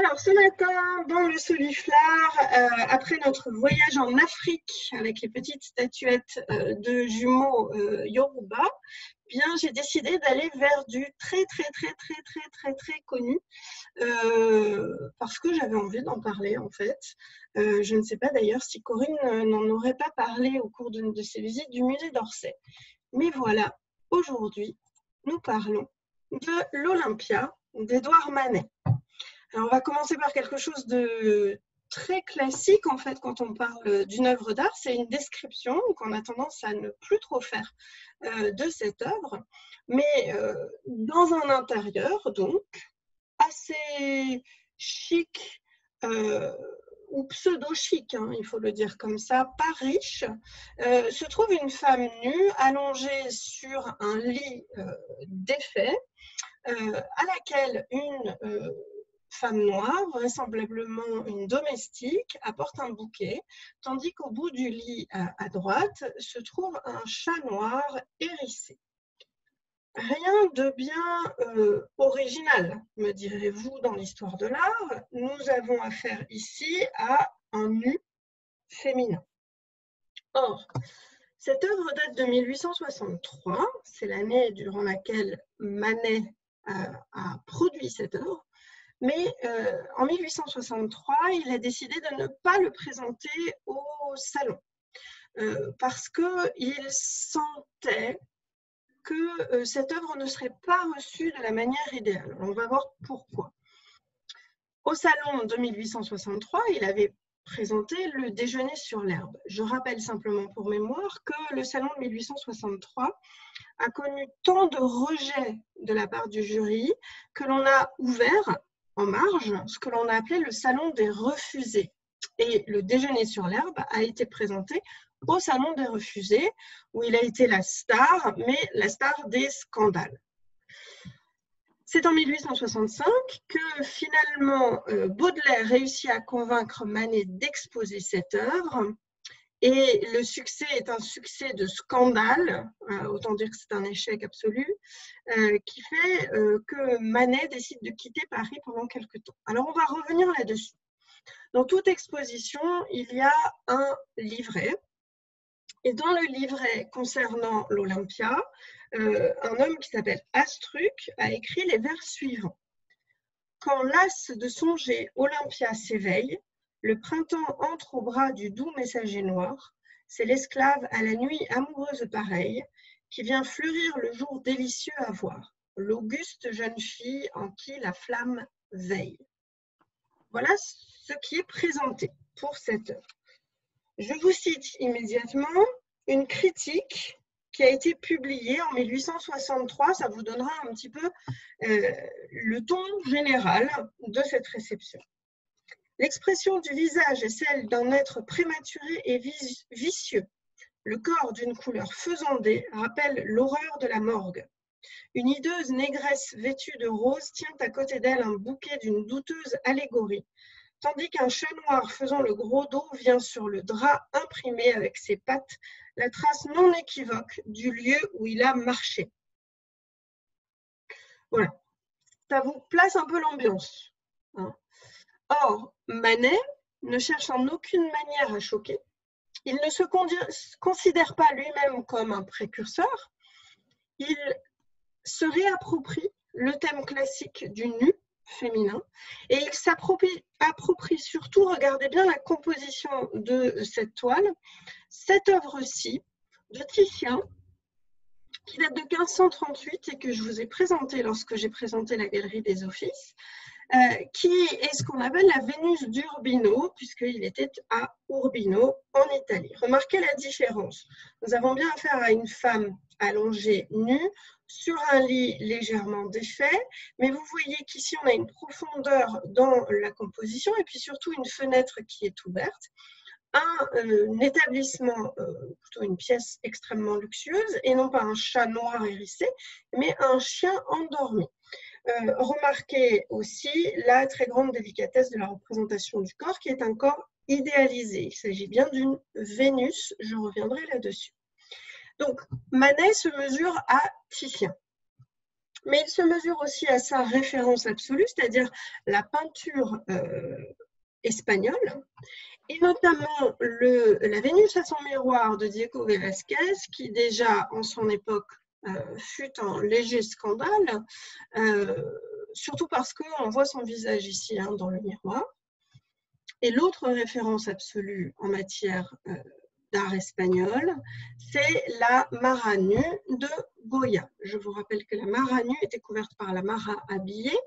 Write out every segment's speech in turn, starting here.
Alors, ce matin, dans le Soliflare, après notre voyage en Afrique avec les petites statuettes de jumeaux Yoruba, bien, j'ai décidé d'aller vers du très connu parce que j'avais envie d'en parler en fait. Je ne sais pas d'ailleurs si Corinne n'en aurait pas parlé au cours d'une de ses visites du musée d'Orsay. Mais voilà, aujourd'hui, nous parlons de l'Olympia d'Édouard Manet. Alors, on va commencer par quelque chose de très classique en fait quand on parle d'une œuvre d'art, c'est une description qu'on a tendance à ne plus trop faire de cette œuvre, mais dans un intérieur donc assez chic ou pseudo-chic, hein, il faut le dire comme ça, pas riche, se trouve une femme nue allongée sur un lit défait, à laquelle une femme noire, vraisemblablement une domestique, apporte un bouquet, tandis qu'au bout du lit à droite se trouve un chat noir hérissé. Rien de bien original, me direz-vous, dans l'histoire de l'art. Nous avons affaire ici à un nu féminin. Or, cette œuvre date de 1863, c'est l'année durant laquelle Manet a produit cette œuvre. Mais en 1863, il a décidé de ne pas le présenter au salon parce qu'il sentait que cette œuvre ne serait pas reçue de la manière idéale. On va voir pourquoi. Au salon de 1863, il avait présenté le déjeuner sur l'herbe. Je rappelle simplement pour mémoire que le salon de 1863 a connu tant de rejets de la part du jury que l'on a ouvert en marge ce que l'on a appelé le salon des refusés. Et le déjeuner sur l'herbe a été présenté au salon des refusés, où il a été la star, mais la star des scandales. C'est en 1865 que finalement Baudelaire réussit à convaincre Manet d'exposer cette œuvre. Et le succès est un succès de scandale, autant dire que c'est un échec absolu, qui fait que Manet décide de quitter Paris pendant quelques temps. Alors, on va revenir là-dessus. Dans toute exposition, il y a un livret. Et dans le livret concernant l'Olympia, un homme qui s'appelle Astruc a écrit les vers suivants. « Quand lasse de songer Olympia s'éveille, le printemps entre au bras du doux messager noir, c'est l'esclave à la nuit amoureuse pareille, qui vient fleurir le jour délicieux à voir, l'auguste jeune fille en qui la flamme veille. » Voilà ce qui est présenté pour cette œuvre. Je vous cite immédiatement une critique qui a été publiée en 1863, ça vous donnera un petit peu le ton général de cette réception. L'expression du visage est celle d'un être prématuré et vicieux. Le corps d'une couleur faisandée rappelle l'horreur de la morgue. Une hideuse négresse vêtue de rose tient à côté d'elle un bouquet d'une douteuse allégorie, tandis qu'un chat noir faisant le gros dos vient sur le drap imprimé avec ses pattes la trace non équivoque du lieu où il a marché. Voilà, ça vous place un peu l'ambiance. Or, Manet ne cherche en aucune manière à choquer. Il ne se considère pas lui-même comme un précurseur. Il se réapproprie le thème classique du nu féminin et il s'approprie surtout, regardez bien la composition de cette toile, cette œuvre-ci de Titien qui date de 1538 et que je vous ai présenté lorsque j'ai présenté la Galerie des Offices, qui est ce qu'on appelle la Vénus d'Urbino, puisqu'il était à Urbino, en Italie. Remarquez la différence. Nous avons bien affaire à une femme allongée nue, sur un lit légèrement défait, mais vous voyez qu'ici, on a une profondeur dans la composition, et puis surtout une fenêtre qui est ouverte. Un établissement, plutôt une pièce extrêmement luxueuse, et non pas un chat noir hérissé, mais un chien endormi. Remarquez aussi la très grande délicatesse de la représentation du corps, qui est un corps idéalisé. Il s'agit bien d'une Vénus, je reviendrai là-dessus. Donc, Manet se mesure à Titien. Mais il se mesure aussi à sa référence absolue, c'est-à-dire la peinture espagnole, et notamment la Vénus à son miroir de Diego Velázquez, qui déjà en son époque fut un léger scandale, surtout parce qu'on voit son visage ici hein, dans le miroir. Et l'autre référence absolue en matière d'art espagnol, c'est la Mara nue de Goya. Je vous rappelle que la Mara nue était couverte par la Mara habillée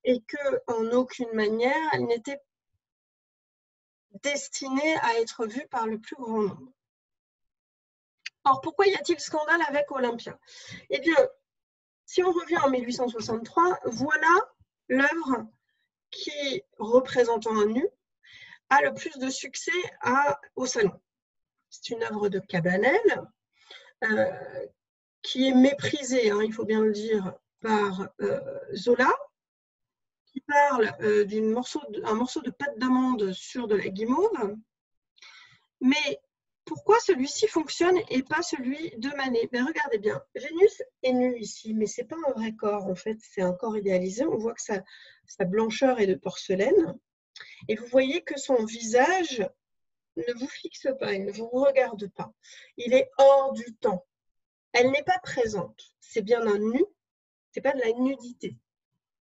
et qu'en aucune manière, elle n'était destinée à être vue par le plus grand nombre. Alors, pourquoi y a-t-il scandale avec Olympia? Eh bien, si on revient en 1863, voilà l'œuvre qui, représentant un nu, a le plus de succès au Salon. C'est une œuvre de Cabanel qui est méprisée, hein, il faut bien le dire, par Zola, qui parle d'un morceau de pâte d'amande sur de la guimauve. Mais pourquoi celui-ci fonctionne et pas celui de Manet? Ben, regardez bien, Vénus est nue ici, mais ce n'est pas un vrai corps, en fait, c'est un corps idéalisé. On voit que sa blancheur est de porcelaine. Et vous voyez que son visage ne vous fixe pas, il ne vous regarde pas. Il est hors du temps. Elle n'est pas présente. C'est bien un nu, ce n'est pas de la nudité.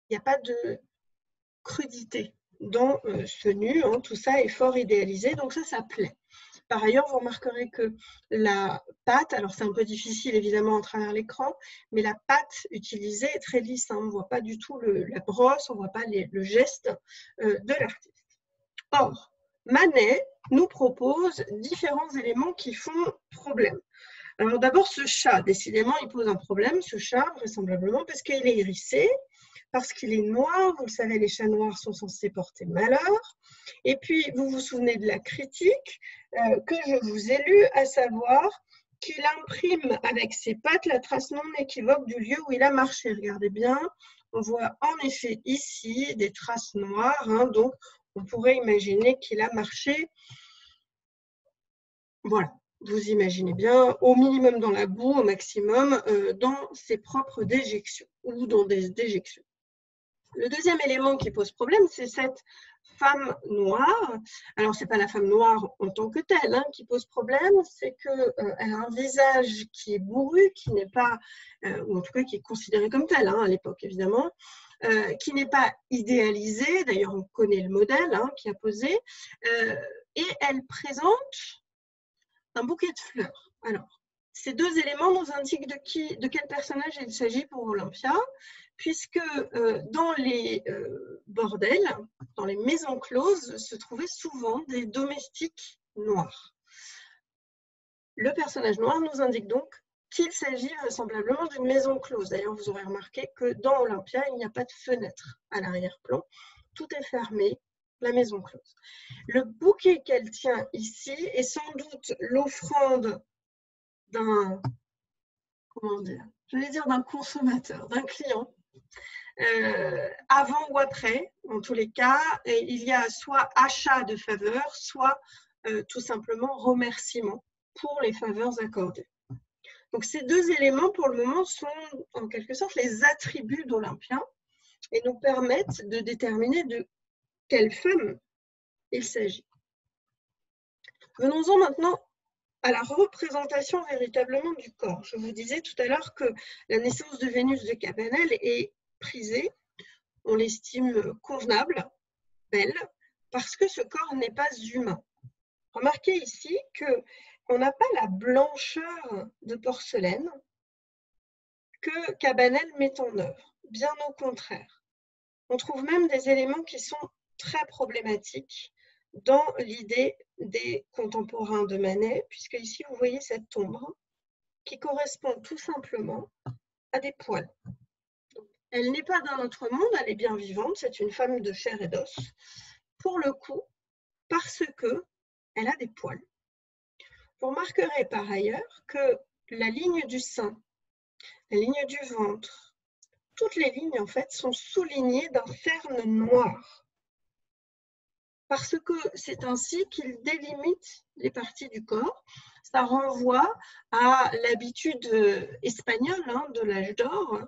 Il n'y a pas de crudité dans ce nu. Hein. Tout ça est fort idéalisé, donc ça plaît. Par ailleurs, vous remarquerez que la pâte, alors c'est un peu difficile évidemment à travers l'écran, mais la pâte utilisée est très lisse. Hein. On ne voit pas du tout la brosse, on ne voit pas le geste de l'artiste. Or, Manet nous propose différents éléments qui font problème. Alors d'abord, ce chat, décidément, il pose un problème, ce chat, vraisemblablement, parce qu'il est hérissé, parce qu'il est noir. Vous le savez, les chats noirs sont censés porter malheur. Et puis, vous vous souvenez de la critique que je vous ai lue, à savoir qu'il imprime avec ses pattes la trace non équivoque du lieu où il a marché. Regardez bien, on voit en effet ici des traces noires, hein, donc on pourrait imaginer qu'il a marché, voilà, vous imaginez bien, au minimum dans la boue, au maximum dans ses propres déjections ou dans des déjections. Le deuxième élément qui pose problème, c'est cette femme noire. Alors, ce n'est pas la femme noire en tant que telle hein, qui pose problème, c'est qu'elle a un visage qui est bourru, qui n'est pas, ou en tout cas qui est considéré comme tel hein, à l'époque évidemment, qui n'est pas idéalisé, d'ailleurs on connaît le modèle hein, qui a posé, et elle présente un bouquet de fleurs. Alors, ces deux éléments nous indiquent de quel personnage il s'agit pour Olympia, puisque dans les bordels, dans les maisons closes, se trouvaient souvent des domestiques noirs. Le personnage noir nous indique donc qu'il s'agit vraisemblablement d'une maison close. D'ailleurs, vous aurez remarqué que dans Olympia, il n'y a pas de fenêtre à l'arrière-plan. Tout est fermé, la maison close. Le bouquet qu'elle tient ici est sans doute l'offrande d'un, comment dire, je vais dire d'un consommateur, d'un client, avant ou après, en tous les cas, il y a soit achat de faveurs, soit tout simplement remerciement pour les faveurs accordées. Donc ces deux éléments, pour le moment, sont en quelque sorte les attributs d'Olympia et nous permettent de déterminer de quelle femme il s'agit. Venons-en maintenant à la représentation véritablement du corps. Je vous disais tout à l'heure que la naissance de Vénus de Cabanel est prisée, on l'estime convenable, belle, parce que ce corps n'est pas humain. Remarquez ici qu'on n'a pas la blancheur de porcelaine que Cabanel met en œuvre, bien au contraire. On trouve même des éléments qui sont très problématiques dans l'idée des contemporains de Manet, puisque ici vous voyez cette ombre qui correspond tout simplement à des poils. Elle n'est pas dans notre monde, elle est bien vivante, c'est une femme de chair et d'os, pour le coup, parce qu'elle a des poils. Vous remarquerez par ailleurs que la ligne du sein, la ligne du ventre, toutes les lignes en fait sont soulignées d'un cerne noir. Parce que c'est ainsi qu'il délimite les parties du corps. Ça renvoie à l'habitude espagnole de l'âge d'or,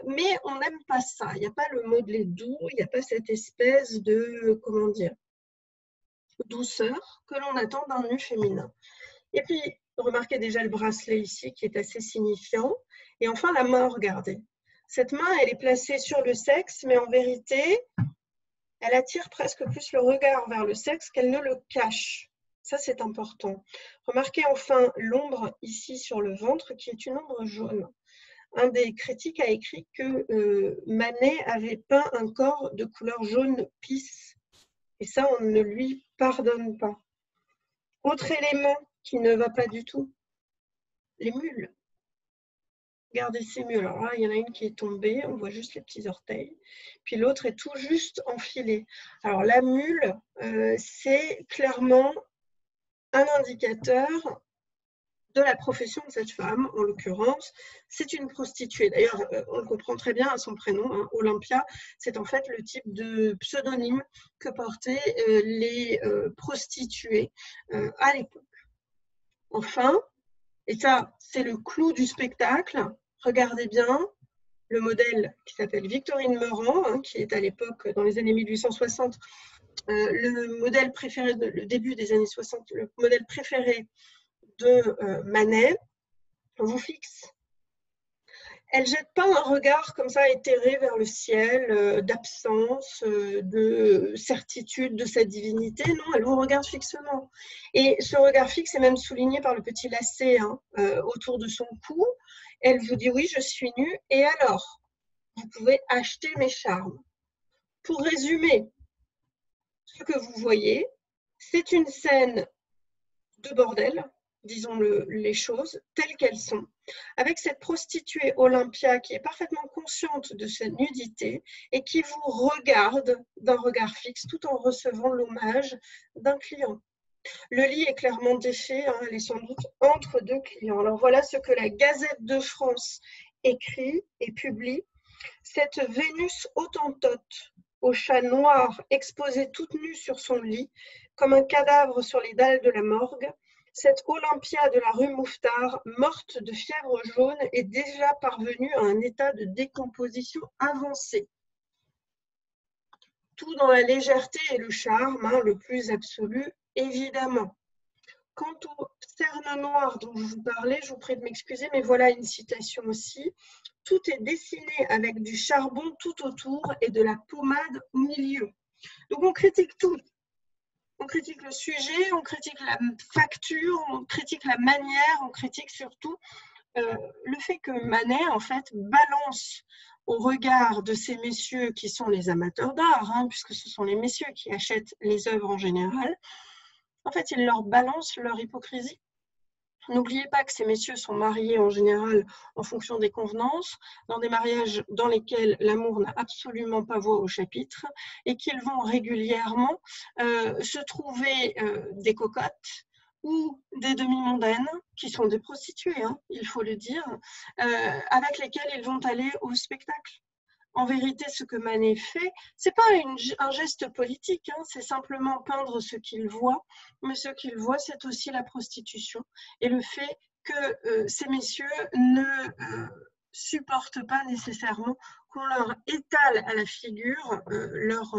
mais on n'aime pas ça. Il n'y a pas le modelé doux, il n'y a pas cette espèce de, comment dire, douceur que l'on attend d'un nu féminin. Et puis, remarquez déjà le bracelet ici qui est assez signifiant. Et enfin, la main, regardez. Cette main, elle est placée sur le sexe, mais en vérité, elle attire presque plus le regard vers le sexe qu'elle ne le cache. Ça, c'est important. Remarquez enfin l'ombre ici sur le ventre qui est une ombre jaune. Un des critiques a écrit que Manet avait peint un corps de couleur jaune pisse. Et ça, on ne lui pardonne pas. Autre élément qui ne va pas du tout, les mules. Regardez ces mules. Alors là, il y en a une qui est tombée, on voit juste les petits orteils. Puis l'autre est tout juste enfilée. Alors la mule, c'est clairement un indicateur de la profession de cette femme, en l'occurrence, c'est une prostituée. D'ailleurs, on le comprend très bien à son prénom, Olympia, c'est en fait le type de pseudonyme que portaient les prostituées à l'époque. Enfin, et ça, c'est le clou du spectacle, regardez bien le modèle qui s'appelle Victorine Meurant, qui est à l'époque, dans les années 1860, le modèle préféré, le début des années 60, le modèle préféré de Manet, vous fixe. Elle ne jette pas un regard comme ça éthéré vers le ciel, d'absence, de certitude de sa divinité. Non, elle vous regarde fixement. Et ce regard fixe est même souligné par le petit lacet autour de son cou. Elle vous dit oui, je suis nue. Et alors, vous pouvez acheter mes charmes. Pour résumer, ce que vous voyez, c'est une scène de bordel, disons les choses telles qu'elles sont, avec cette prostituée Olympia qui est parfaitement consciente de sa nudité et qui vous regarde d'un regard fixe tout en recevant l'hommage d'un client. Le lit est clairement défait, elle est sans doute entre deux clients. Alors voilà ce que la Gazette de France écrit et publie. Cette Vénus hottentote, au chat noir exposée toute nue sur son lit, comme un cadavre sur les dalles de la morgue, cette Olympia de la rue Mouffetard, morte de fièvre jaune, est déjà parvenue à un état de décomposition avancé. Tout dans la légèreté et le charme, le plus absolu, évidemment. Quant au cerne noir dont je vous parlais, je vous prie de m'excuser, mais voilà une citation aussi. Tout est dessiné avec du charbon tout autour et de la pommade au milieu. Donc on critique tout. On critique le sujet, on critique la facture, on critique la manière, on critique surtout le fait que Manet, en fait, balance au regard de ces messieurs qui sont les amateurs d'art, puisque ce sont les messieurs qui achètent les œuvres en général, en fait, il leur balance leur hypocrisie. N'oubliez pas que ces messieurs sont mariés en général en fonction des convenances, dans des mariages dans lesquels l'amour n'a absolument pas voix au chapitre et qu'ils vont régulièrement se trouver des cocottes ou des demi-mondaines, qui sont des prostituées, il faut le dire, avec lesquelles ils vont aller au spectacle. En vérité, ce que Manet fait, ce n'est pas un geste politique, c'est simplement peindre ce qu'il voit, mais ce qu'il voit, c'est aussi la prostitution et le fait que ces messieurs ne supportent pas nécessairement qu'on leur étale à la figure leur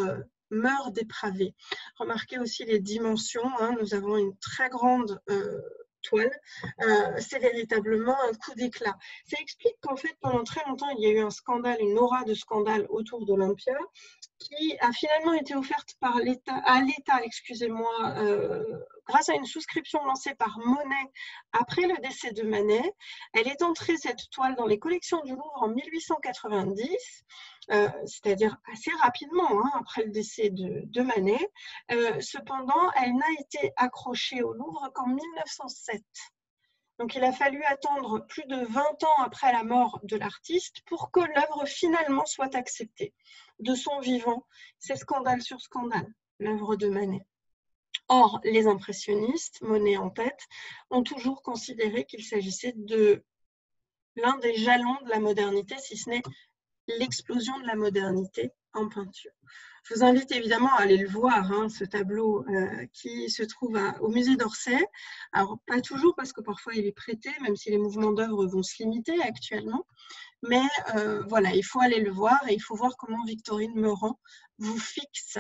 mœurs dépravées. Remarquez aussi les dimensions, nous avons une très grande toile, c'est véritablement un coup d'éclat. Ça explique qu'en fait, pendant très longtemps, il y a eu un scandale, une aura de scandale autour d'Olympia, qui a finalement été offerte par l'État, grâce à une souscription lancée par Monet après le décès de Manet. Elle est entrée, cette toile, dans les collections du Louvre en 1890, c'est-à-dire assez rapidement après le décès de Manet. Cependant, elle n'a été accrochée au Louvre qu'en 1907. Donc, il a fallu attendre plus de 20 ans après la mort de l'artiste pour que l'œuvre finalement soit acceptée. De son vivant, c'est scandale sur scandale, l'œuvre de Manet. Or, les impressionnistes, Monet en tête, ont toujours considéré qu'il s'agissait de l'un des jalons de la modernité, si ce n'est l'explosion de la modernité en peinture. Je vous invite évidemment à aller le voir, hein, ce tableau qui se trouve au musée d'Orsay. Alors, pas toujours, parce que parfois il est prêté, même si les mouvements d'œuvre vont se limiter actuellement. Mais voilà, il faut aller le voir et il faut voir comment Victorine Meurent vous fixe.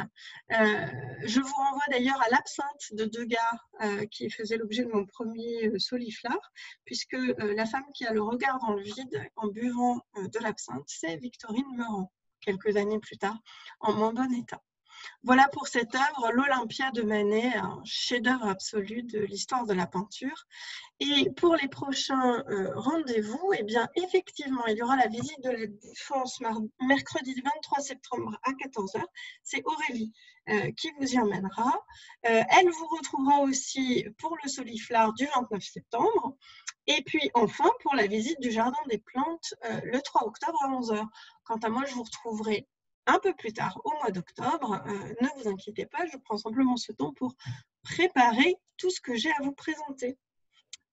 Je vous renvoie d'ailleurs à l'absinthe de Degas qui faisait l'objet de mon premier soliflare, puisque la femme qui a le regard dans le vide en buvant de l'absinthe, c'est Victorine Meurent, quelques années plus tard, en moins bon état. Voilà pour cette œuvre, l'Olympia de Manet, un chef-d'œuvre absolu de l'histoire de la peinture. Et pour les prochains rendez-vous, eh bien, effectivement, il y aura la visite de la Défense mercredi 23 septembre à 14 h. C'est Aurélie qui vous y emmènera. Elle vous retrouvera aussi pour le soliflare du 29 septembre. Et puis enfin, pour la visite du Jardin des Plantes le 3 octobre à 11 h. Quant à moi, je vous retrouverai un peu plus tard, au mois d'octobre. Ne vous inquiétez pas, je prends simplement ce temps pour préparer tout ce que j'ai à vous présenter.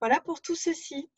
Voilà pour tout ceci.